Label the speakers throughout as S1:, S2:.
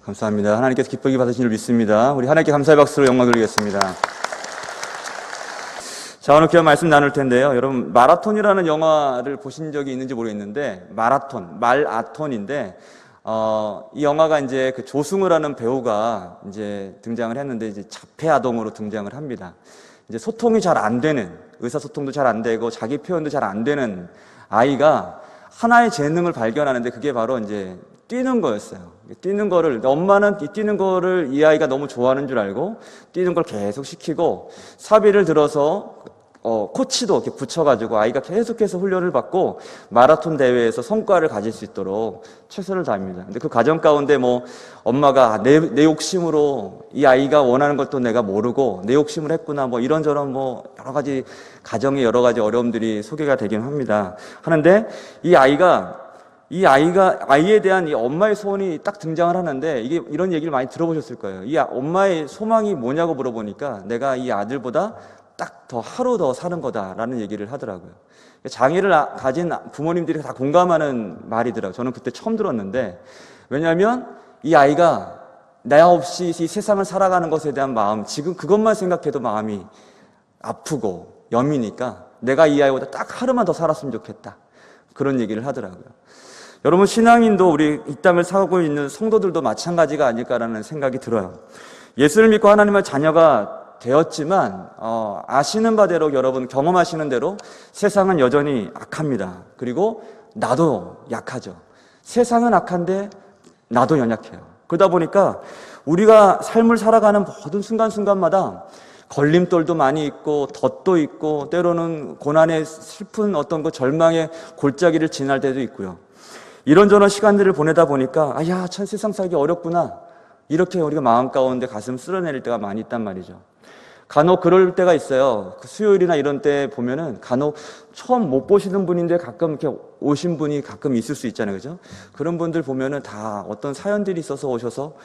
S1: 감사합니다. 하나님께서 기쁘게 받으신 줄 믿습니다. 우리 하나님께 감사의 박수로 영광 돌리겠습니다. 자, 오늘 귀한 말씀 나눌 텐데요. 여러분, 마라톤이라는 영화를 보신 적이 있는지 모르겠는데, 말아톤인데, 이 영화가 이제 그 조승우라는 배우가 이제 등장을 했는데, 이제 자폐아동으로 등장을 합니다. 이제 소통이 잘 안 되는, 의사소통도 잘 안 되고, 자기 표현도 잘 안 되는 아이가 하나의 재능을 발견하는데, 그게 바로 이제 뛰는 거였어요. 뛰는 거를, 엄마는 이 뛰는 거를 이 아이가 너무 좋아하는 줄 알고 뛰는 걸 계속 시키고, 사비를 들어서 코치도 이렇게 붙여가지고 아이가 계속해서 훈련을 받고 마라톤 대회에서 성과를 가질 수 있도록 최선을 다합니다. 근데 그 과정 가운데 엄마가 내 욕심으로 이 아이가 원하는 것도 내가 모르고 내 욕심을 했구나, 이런저런 여러 가지 가정의 여러 가지 어려움들이 소개가 되긴 합니다. 하는데 아이에 대한 이 엄마의 소원이 딱 등장을 하는데, 이게 이런 얘기를 많이 들어보셨을 거예요. 이 엄마의 소망이 뭐냐고 물어보니까 내가 이 아들보다 딱 더 하루 더 사는 거다라는 얘기를 하더라고요. 장애를 가진 부모님들이 다 공감하는 말이더라고요. 저는 그때 처음 들었는데, 왜냐하면 이 아이가 나 없이 이 세상을 살아가는 것에 대한 마음, 지금 그것만 생각해도 마음이 아프고 여미니까 내가 이 아이보다 딱 하루만 더 살았으면 좋겠다, 그런 얘기를 하더라고요. 여러분, 신앙인도 우리 이 땅을 살고 있는 성도들도 마찬가지가 아닐까라는 생각이 들어요. 예수를 믿고 하나님의 자녀가 되었지만 아시는 바대로, 여러분 경험하시는 대로 세상은 여전히 악합니다. 그리고 나도 약하죠. 세상은 악한데 나도 연약해요. 그러다 보니까 우리가 삶을 살아가는 모든 순간순간마다 걸림돌도 많이 있고 덫도 있고, 때로는 고난의 슬픈 어떤 그 절망의 골짜기를 지날 때도 있고요. 이런저런 시간들을 보내다 보니까 참 세상 살기 어렵구나, 이렇게 우리가 마음 가운데 가슴 쓸어내릴 때가 많이 있단 말이죠. 간혹 그럴 때가 있어요. 그 수요일이나 이런 때 보면은 간혹 처음 못 보시는 분인데 가끔 이렇게 오신 분이 가끔 있을 수 있잖아요, 그죠? 그런 분들 보면은 다 어떤 사연들이 있어서 오셔서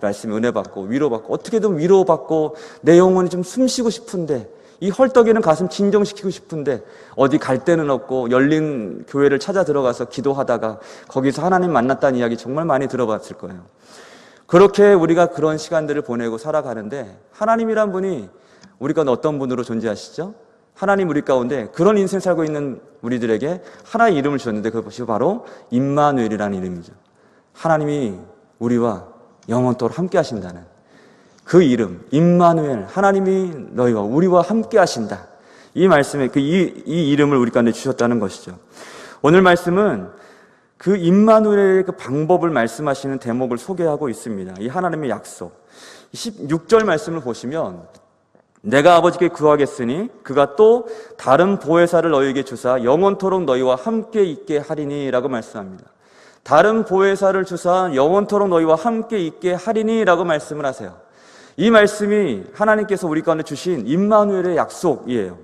S1: 말씀에 은혜 받고 위로받고, 어떻게든 위로받고 내 영혼이 좀 숨쉬고 싶은데, 이 헐떡이는 가슴 진정시키고 싶은데 어디 갈 데는 없고 열린 교회를 찾아 들어가서 기도하다가 거기서 하나님 만났다는 이야기 정말 많이 들어봤을 거예요. 그렇게 우리가 그런 시간들을 보내고 살아가는데, 하나님이란 분이 우리가 어떤 분으로 존재하시죠? 하나님 우리 가운데 그런 인생 살고 있는 우리들에게 하나의 이름을 주셨는데, 그것이 바로 임마누엘이라는 이름이죠. 하나님이 우리와 영원토록 함께 하신다는 그 이름, 임마누엘, 하나님이 너희와 우리와 함께 하신다, 이 말씀에 이 이름을 우리 가운데 주셨다는 것이죠. 오늘 말씀은 그 임마누엘의 그 방법을 말씀하시는 대목을 소개하고 있습니다. 이 하나님의 약속. 16절 말씀을 보시면, 내가 아버지께 구하겠으니 그가 또 다른 보혜사를 너희에게 주사 영원토록 너희와 함께 있게 하리니 라고 말씀합니다. 다른 보혜사를 주사 영원토록 너희와 함께 있게 하리니 라고 말씀을 하세요. 이 말씀이 하나님께서 우리 가운데 주신 임마누엘의 약속이에요.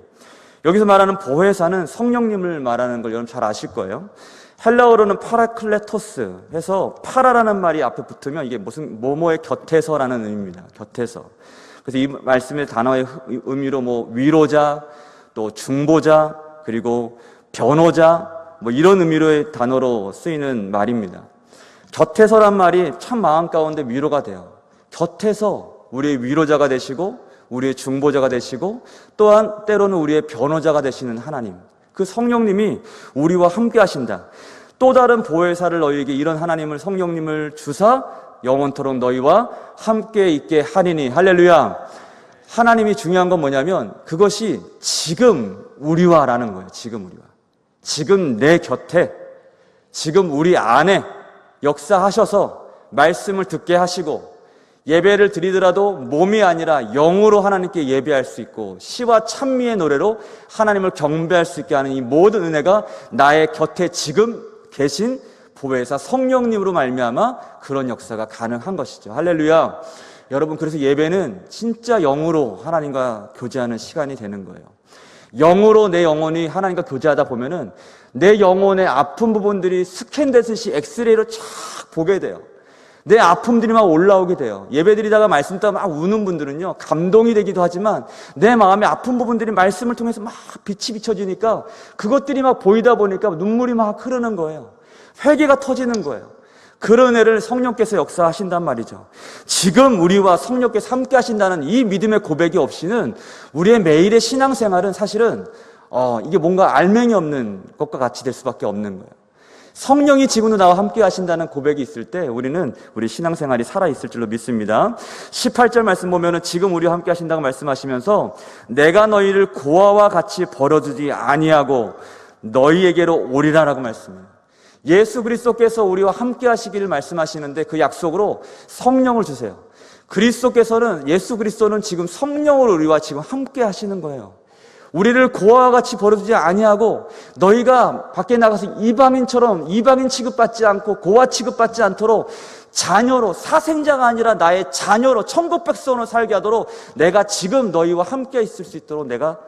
S1: 여기서 말하는 보혜사는 성령님을 말하는 걸 여러분 잘 아실 거예요. 헬라어로는 파라클레토스 해서, 파라라는 말이 앞에 붙으면 이게 무슨 뭐뭐의 곁에서라는 의미입니다. 곁에서. 그래서 이 말씀의 단어의 의미로 위로자, 또 중보자, 그리고 변호자, 이런 의미로의 단어로 쓰이는 말입니다. 곁에서란 말이 참 마음 가운데 위로가 돼요. 곁에서 우리의 위로자가 되시고 우리의 중보자가 되시고, 또한 때로는 우리의 변호자가 되시는 하나님, 그 성령님이 우리와 함께 하신다. 또 다른 보혜사를 너희에게, 이런 하나님을, 성령님을 주사 영원토록 너희와 함께 있게 하리니. 할렐루야. 하나님이 중요한 건 뭐냐면 그것이 지금 우리와라는 거예요. 지금 우리와, 지금 내 곁에, 지금 우리 안에 역사하셔서 말씀을 듣게 하시고, 예배를 드리더라도 몸이 아니라 영으로 하나님께 예배할 수 있고, 시와 찬미의 노래로 하나님을 경배할 수 있게 하는 이 모든 은혜가 나의 곁에 지금 계신 보혜사 성령님으로 말미암아 그런 역사가 가능한 것이죠. 할렐루야. 여러분, 그래서 예배는 진짜 영으로 하나님과 교제하는 시간이 되는 거예요. 영으로 내 영혼이 하나님과 교제하다 보면은 내 영혼의 아픈 부분들이 스캔되듯이 엑스레이로 쫙 보게 돼요. 내 아픔들이 막 올라오게 돼요. 예배드리다가 말씀 듣다가 막 우는 분들은요, 감동이 되기도 하지만 내 마음의 아픈 부분들이 말씀을 통해서 막 빛이 비춰지니까 그것들이 막 보이다 보니까 눈물이 막 흐르는 거예요. 회개가 터지는 거예요. 그런 애를 성령께서 역사하신단 말이죠. 지금 우리와 성령께서 함께 하신다는 이 믿음의 고백이 없이는 우리의 매일의 신앙생활은 사실은 이게 뭔가 알맹이 없는 것과 같이 될 수밖에 없는 거예요. 성령이 지금도 나와 함께 하신다는 고백이 있을 때 우리는 우리 신앙생활이 살아있을 줄로 믿습니다. 18절 말씀 보면은 지금 우리와 함께 하신다고 말씀하시면서 내가 너희를 고아와 같이 버려두지 아니하고 너희에게로 오리라라고 말씀해요. 예수 그리스도께서 우리와 함께 하시기를 말씀하시는데 그 약속으로 성령을 주세요. 그리스도께서는, 예수 그리스도는 지금 성령으로 우리와 지금 함께 하시는 거예요. 우리를 고아와 같이 버려두지 아니하고 너희가 밖에 나가서 이방인처럼 이방인 취급받지 않고 고아 취급받지 않도록 자녀로, 사생자가 아니라 나의 자녀로 천국 백성으로 살게 하도록 내가 지금 너희와 함께 있을 수 있도록 내가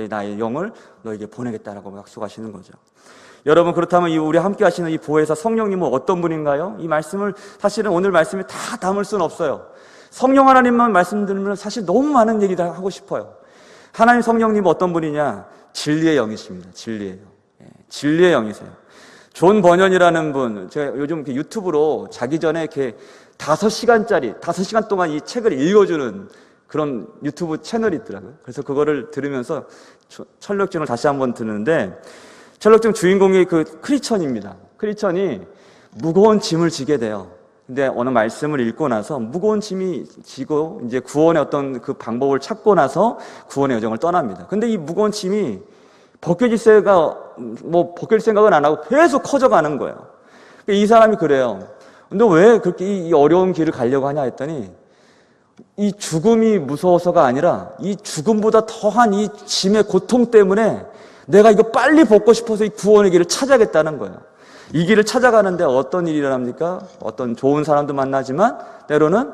S1: 나의 영을 너에게 보내겠다라고 약속하시는 거죠. 여러분, 그렇다면 우리 함께 하시는 이 보혜사 성령님은 어떤 분인가요? 이 말씀을 사실은 오늘 말씀에 다 담을 수는 없어요. 성령 하나님만 말씀드리면 사실 너무 많은 얘기를 하고 싶어요. 하나님 성령님은 어떤 분이냐? 진리의 영이십니다. 진리의 영. 진리의 영이세요. 존 버년이라는 분, 제가 요즘 유튜브로 자기 전에 이렇게 5시간 동안 이 책을 읽어주는 그런 유튜브 채널이 있더라고요. 그래서 그거를 들으면서 철력증을 다시 한번 듣는데, 철력증 주인공이 그 크리스천입니다. 크리스천이 무거운 짐을 지게 돼요. 근데 어느 말씀을 읽고 나서 무거운 짐이 지고 이제 구원의 어떤 그 방법을 찾고 나서 구원의 여정을 떠납니다. 근데 이 무거운 짐이 벗겨질 생각은 안 하고 계속 커져가는 거예요. 이 사람이 그래요. 근데 왜 그렇게 이 어려운 길을 가려고 하냐 했더니 이 죽음이 무서워서가 아니라 이 죽음보다 더한 이 짐의 고통 때문에 내가 이거 빨리 벗고 싶어서 이 구원의 길을 찾아야겠다는 거예요. 이 길을 찾아가는데 어떤 일이 일어납니까? 어떤 좋은 사람도 만나지만 때로는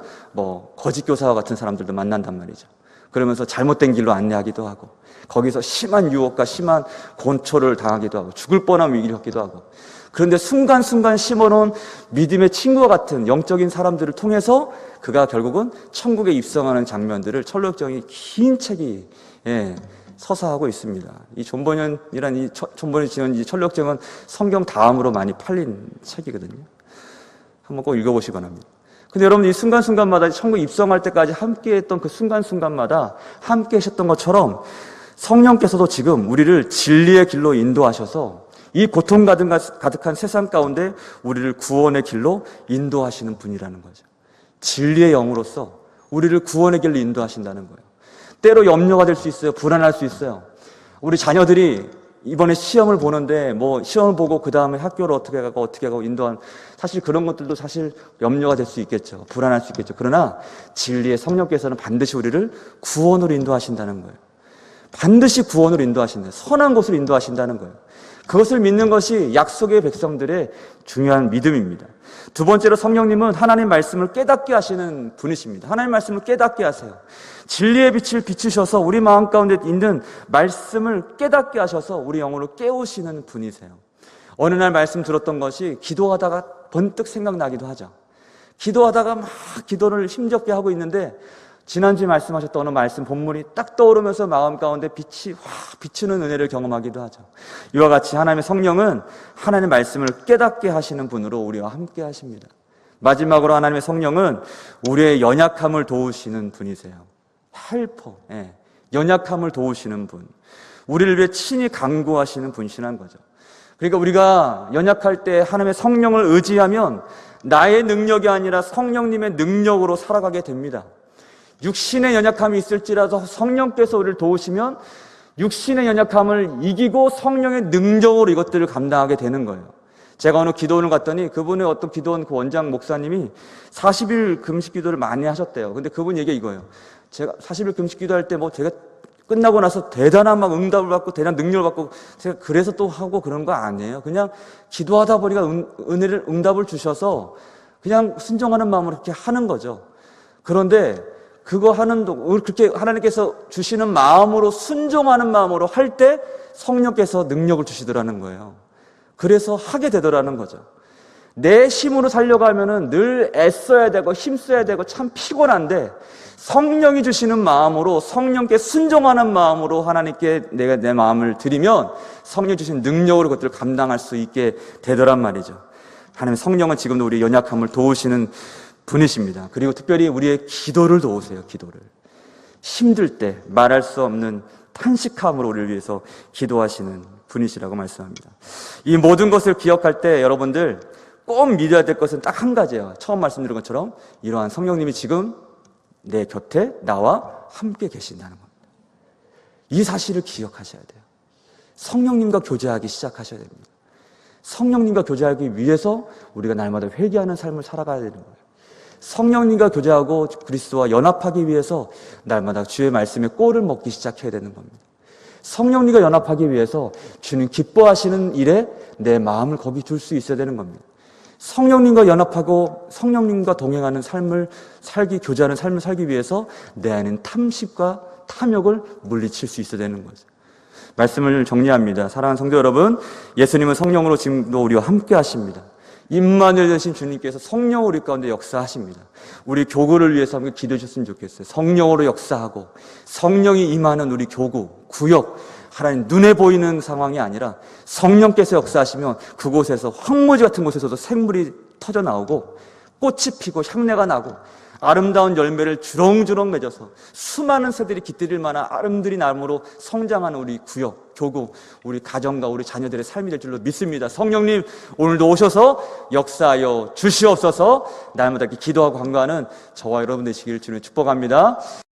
S1: 거짓 교사와 같은 사람들도 만난단 말이죠. 그러면서 잘못된 길로 안내하기도 하고 거기서 심한 유혹과 심한 곤초를 당하기도 하고 죽을 뻔한 위기를 겪기도 하고, 그런데 순간순간 심어놓은 믿음의 친구와 같은 영적인 사람들을 통해서 그가 결국은 천국에 입성하는 장면들을 철력정이 긴 책이 서사하고 있습니다. 이 존 버년이 지은 이 철력정은 성경 다음으로 많이 팔린 책이거든요. 한번 꼭 읽어보시기 바랍니다. 근데 여러분, 이 순간순간마다 천국 입성할 때까지 함께 했던 그 순간순간마다 함께 하셨던 것처럼 성령께서도 지금 우리를 진리의 길로 인도하셔서 이 고통 가득한 세상 가운데 우리를 구원의 길로 인도하시는 분이라는 거죠. 진리의 영으로서 우리를 구원의 길로 인도하신다는 거예요. 때로 염려가 될 수 있어요. 불안할 수 있어요. 우리 자녀들이 이번에 시험을 보는데 시험을 보고 그 다음에 학교를 어떻게 가고 인도한, 사실 그런 것들도 사실 염려가 될 수 있겠죠. 불안할 수 있겠죠. 그러나 진리의 성령께서는 반드시 우리를 구원으로 인도하신다는 거예요. 반드시 구원으로 인도하신다. 선한 곳으로 인도하신다는 거예요. 그것을 믿는 것이 약속의 백성들의 중요한 믿음입니다. 두 번째로 성령님은 하나님 말씀을 깨닫게 하시는 분이십니다. 하나님 말씀을 깨닫게 하세요. 진리의 빛을 비추셔서 우리 마음 가운데 있는 말씀을 깨닫게 하셔서 우리 영으로 깨우시는 분이세요. 어느 날 말씀 들었던 것이 기도하다가 번뜩 생각나기도 하죠. 기도하다가 막 기도를 힘겹게 하고 있는데 지난주에 말씀하셨던 어느 말씀 본문이 딱 떠오르면서 마음 가운데 빛이 확 비추는 은혜를 경험하기도 하죠. 이와 같이 하나님의 성령은 하나님의 말씀을 깨닫게 하시는 분으로 우리와 함께 하십니다. 마지막으로 하나님의 성령은 우리의 연약함을 도우시는 분이세요. 헬퍼, 연약함을 도우시는 분, 우리를 위해 친히 강구하시는 분이시라는 거죠. 그러니까 우리가 연약할 때 하나님의 성령을 의지하면 나의 능력이 아니라 성령님의 능력으로 살아가게 됩니다. 육신의 연약함이 있을지라도 성령께서 우리를 도우시면 육신의 연약함을 이기고 성령의 능력으로 이것들을 감당하게 되는 거예요. 제가 어느 기도원을 갔더니 그분의 어떤 기도원 그 원장 목사님이 40일 금식 기도를 많이 하셨대요. 근데 그분 얘기가 이거예요. 제가 40일 금식 기도할 때 제가 끝나고 나서 대단한 응답을 받고 대단한 능력을 받고 제가 그래서 또 하고 그런 거 아니에요. 그냥 기도하다 보니까 응답을 주셔서 그냥 순종하는 마음으로 그렇게 하는 거죠. 그런데 그거 그렇게 하나님께서 주시는 마음으로 순종하는 마음으로 할 때 성령께서 능력을 주시더라는 거예요. 그래서 하게 되더라는 거죠. 내 힘으로 살려가면은 늘 애써야 되고 힘써야 되고 참 피곤한데 성령이 주시는 마음으로 성령께 순종하는 마음으로 하나님께 내가 내 마음을 드리면 성령이 주신 능력으로 그것들을 감당할 수 있게 되더란 말이죠. 하나님 성령은 지금도 우리의 연약함을 도우시는 분이십니다. 그리고 특별히 우리의 기도를 도우세요. 기도를. 힘들 때 말할 수 없는 탄식함으로 우리를 위해서 기도하시는 분이시라고 말씀합니다. 이 모든 것을 기억할 때 여러분들 꼭 믿어야 될 것은 딱 한 가지예요. 처음 말씀드린 것처럼 이러한 성령님이 지금 내 곁에 나와 함께 계신다는 겁니다. 이 사실을 기억하셔야 돼요. 성령님과 교제하기 시작하셔야 됩니다. 성령님과 교제하기 위해서 우리가 날마다 회개하는 삶을 살아가야 되는 거예요. 성령님과 교제하고 그리스도와 연합하기 위해서 날마다 주의 말씀에 꼴을 먹기 시작해야 되는 겁니다. 성령님과 연합하기 위해서 주님 기뻐하시는 일에 내 마음을 거기 둘 수 있어야 되는 겁니다. 성령님과 연합하고 성령님과 동행하는 삶을 교제하는 삶을 살기 위해서 내 안에는 탐심과 탐욕을 물리칠 수 있어야 되는 거죠. 말씀을 정리합니다. 사랑하는 성도 여러분, 예수님은 성령으로 지금도 우리와 함께 하십니다. 임마누엘 되신 주님께서 성령으로 우리 가운데 역사하십니다. 우리 교구를 위해서 함께 기도해 주셨으면 좋겠어요. 성령으로 역사하고 성령이 임하는 우리 교구, 구역, 하나님 눈에 보이는 상황이 아니라 성령께서 역사하시면 그곳에서 황무지 같은 곳에서도 생물이 터져 나오고 꽃이 피고 향내가 나고 아름다운 열매를 주렁주렁 맺어서 수많은 새들이 깃들일 만한 아름드리 나무로 성장하는 우리 구역, 교구, 우리 가정과 우리 자녀들의 삶이 될 줄로 믿습니다. 성령님 오늘도 오셔서 역사하여 주시옵소서. 날마다 이렇게 기도하고 간구하는 저와 여러분 되시길 주님 축복합니다.